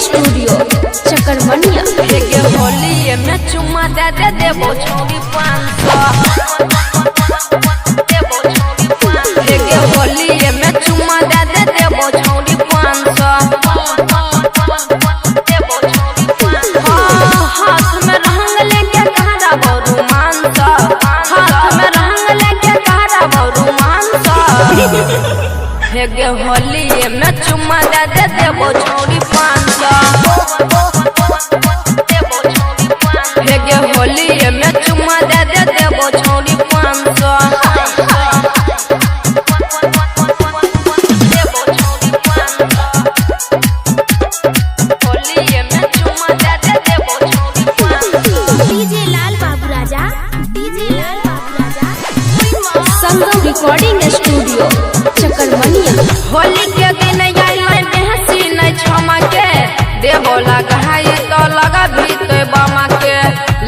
Studio चकरमनिया। Holi में चुम्मा दे देबो छोड़ी 500। होली में चुम्मा दे देबो छोड़ी 500। हाथ में रंग लेके कहरा बरू मानसा, हाथ में रंग लेके कहरा बरू मानसा। होली में चुम्मा दे देबो छोड़ी 500। होली में चुम्मा दे देबो छोड़ी 500। होली में चुम्मा दे देबो छोड़ी 500। डीजे लाल बाबू राजा, डीजे लाल बाबू राजा। संगम रिकॉर्डिंग स्टूडियो चकरमनिया। होली के दिन आई बेहसी नहीं क्षमा के देबो लगाई तो लगा भी तो बामा के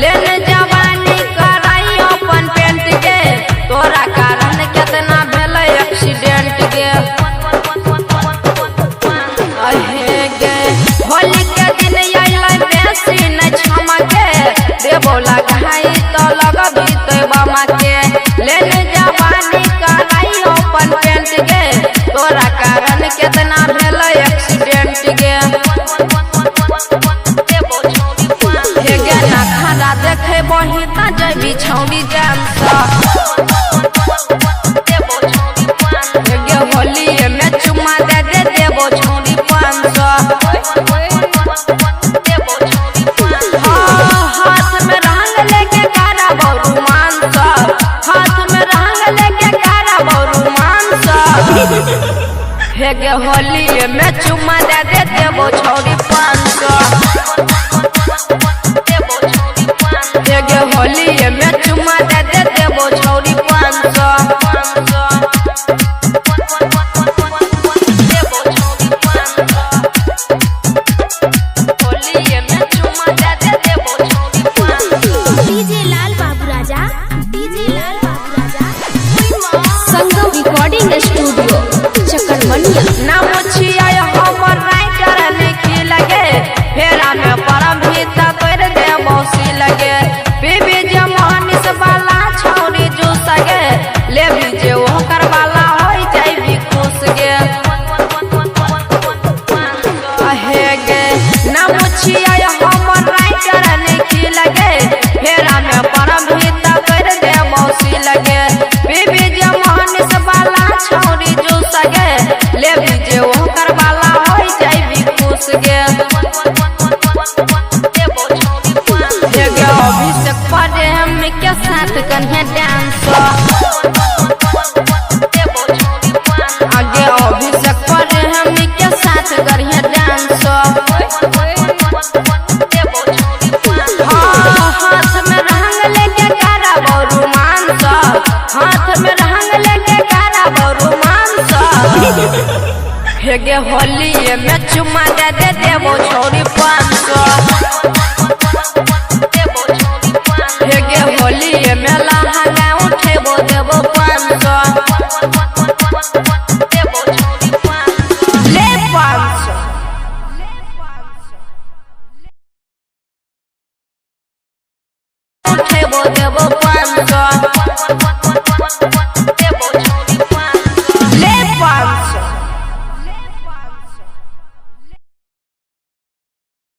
लेने जवानी कराई अपन पेंट के तोरा कारण कितना भेल एक्सीडेंट के। अहे गे होली के दिन आई बेहसी नहीं क्षमा के देबो लगाई तो लगा भी तो बामा के लेने जवानी कराई अपन पेंट के तोरा कारण कितना भेल एक्सीडेंट के। खरा देखे बही ता जबी छौड़ी जानसा। होली में चुम्मा दे देबो छोड़ी 500। हाथ में रंग लेके कारा बरू मानसा, हाथ में रंग लेके कारा बरू मानसा। होली में चुम्मा दे देबो छोड़ी 500। होली में चुम्मा दे देबो छोड़ी 500। होली में चुम्मा दे देबो छोड़ी 500। डीजे लाल बाबू राजा, डीजे लाल बाबू राजा। संगम रिकॉर्डिंग स्टूडियो चकरमनिया। ना मुछिया हमर राइटर लिखी लगे फेरा में परम भी तोड़ देबो सी लगे। बीबी जमानी से बाला छौरी जो सगे ले भी जे ओकर वाला होई जाई भी खुश गे। अहे गे ना मुछिया हमर राइटर लिखी लगे फेरा में परम भी तोड़ देबो सी लगे। बीबी जमानी से बाला छौरी जो सगे ले भी जे ओकर वाला होई जाई भी खुश गे। अभिषेक पड़े हम के साथ कन्हे डांस। आगे अभिषेक पड़े हम के साथ करिए डांस। हाथ में रंग लेके कारा बरू मानसा, हाथ में रंग लेके कारा बरू मानसा। होली में चुम्मा दे देबो छोड़ी 500। होली में लहंगा उठेबो देबो 500। ले 500 उठेबो देबो